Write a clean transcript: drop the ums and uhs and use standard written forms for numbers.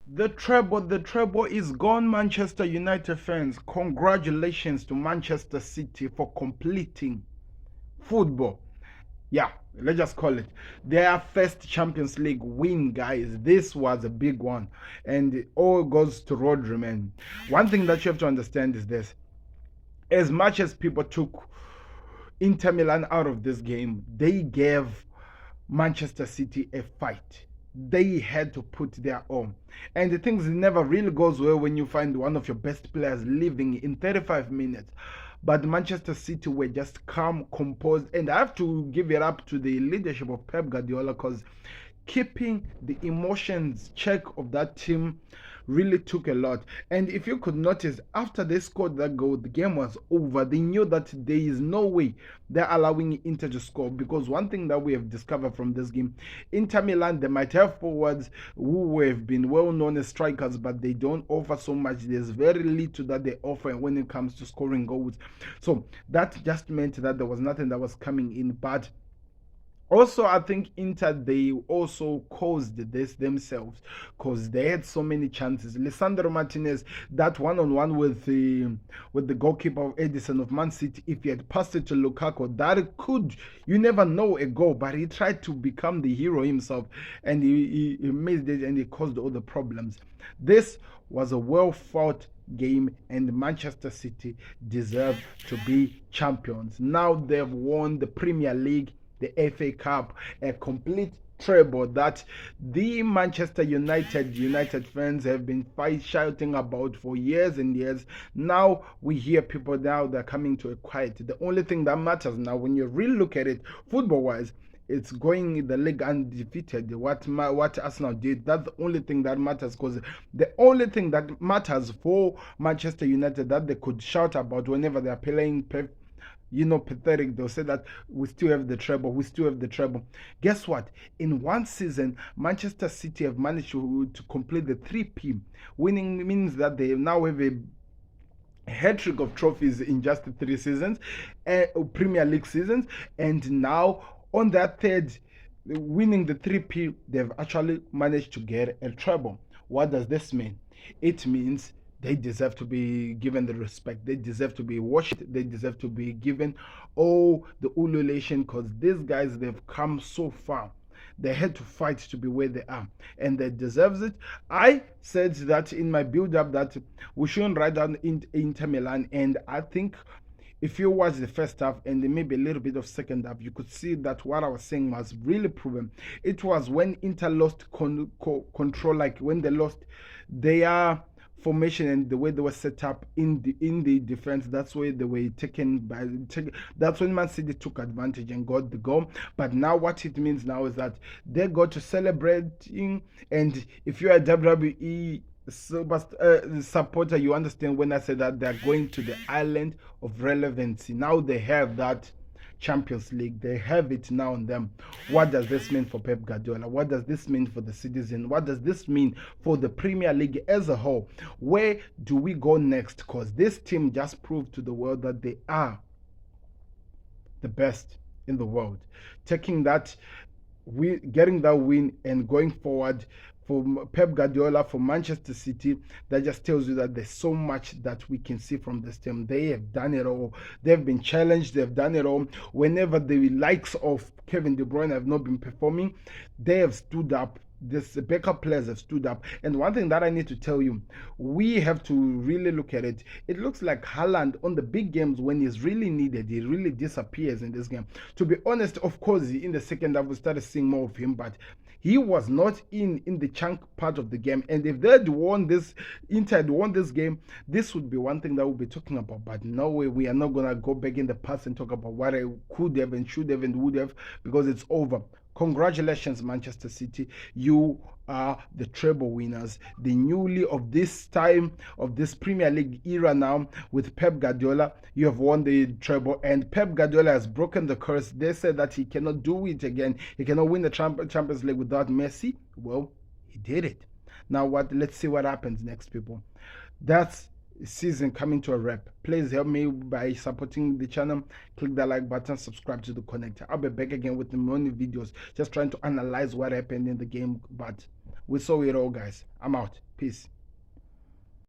The treble is gone, Manchester United fans. Congratulations to Manchester City for completing football. Yeah, let's just call it their first Champions League win, guys. This was a big one, and it all goes to Rodri, man. One thing that you have to understand is this: as much as people took Inter Milan out of this game, they gave Manchester City a fight. They had to put their own. And the things never really goes well when you find one of your best players leaving in 35 minutes. But Manchester City were just calm, composed, and I have to give it up to the leadership of Pep Guardiola, because keeping the emotions check of that team really took a lot. And if you could notice, after they scored that goal, the game was over. They knew that there is no way they're allowing Inter to score, because one thing that we have discovered from this game, Inter Milan, they might have forwards who have been well known as strikers, but they don't offer so much. There's very little that they offer when it comes to scoring goals. So that just meant that there was nothing that was coming in. But also, I think Inter, they also caused this themselves, because they had so many chances. Lisandro Martinez, that one-on-one with the goalkeeper of Edison of Man City, if he had passed it to Lukaku, that could, you never know, a goal. But he tried to become the hero himself, and he missed it, and he caused all the problems. This was a well-fought game, and Manchester City deserve to be champions. Now they've won the Premier League, the FA Cup, a complete treble that the Manchester United fans have been shouting about for years and years. Now we hear people now they're coming to a quiet. The only thing that matters now, when you really look at it football wise, it's going in the league undefeated. What Arsenal did, that's the only thing that matters, because the only thing that matters for Manchester United that they could shout about whenever they're playing pathetic, they'll say that we still have the treble, we still have the treble. Guess what? In one season, Manchester City have managed to complete the 3P. Winning means that they now have a hat trick of trophies in just 3 seasons, Premier League seasons, and now on that third, winning the 3P, they've actually managed to get a treble. What does this mean? It means they deserve to be given the respect. They deserve to be worshipped. They deserve to be given all the ululation, because these guys, they've come so far. They had to fight to be where they are, and they deserves it. I said that in my build-up that we shouldn't write down Inter Milan, and I think if you watch the first half and maybe a little bit of second half, you could see that what I was saying was really proven. It was when Inter lost control, like when they lost their formation and the way they were set up in the defense. That's where they were that's when Man City took advantage and got the goal. But now what it means now is that they got to celebrating, and if you're a WWE supporter, you understand when I say that they're going to the island of relevancy. Now they have that Champions League. They have it now on them. What does this mean for Pep Guardiola? What does this mean for the citizen? What does this mean for the Premier League as a whole? Where do we go next? Because this team just proved to the world that they are the best in the world. Taking that, getting that win and going forward for Pep Guardiola, for Manchester City, that just tells you that there's so much that we can see from this team. They have done it all. They've been challenged. They've done it all. Whenever the likes of Kevin De Bruyne have not been performing, they have stood up. This backup players have stood up. And one thing that I need to tell you, we have to really look at it. It looks like Haaland on the big games, when he's really needed, he really disappears in this game. To be honest, of course, in the second half, we started seeing more of him, but he was not in the chunk part of the game. And if they had won this, Inter had won this game, this would be one thing that we'll be talking about. But no way, we are not going to go back in the past and talk about what I could have and should have and would have, because it's over. Congratulations, Manchester City. You are the treble winners, the newly of this time of this Premier League era now with Pep Guardiola. You have won the treble, and Pep Guardiola has broken the curse. They said that he cannot do it again. He cannot win the Champions League without Messi. Well, he did it. Now what? Let's see what happens next, people. That's season coming to a wrap. Please help me by supporting the channel. Click that like button, subscribe to the connector. I'll be back again with more videos, just trying to analyze what happened in the game. But We saw it all, guys. I'm out. Peace.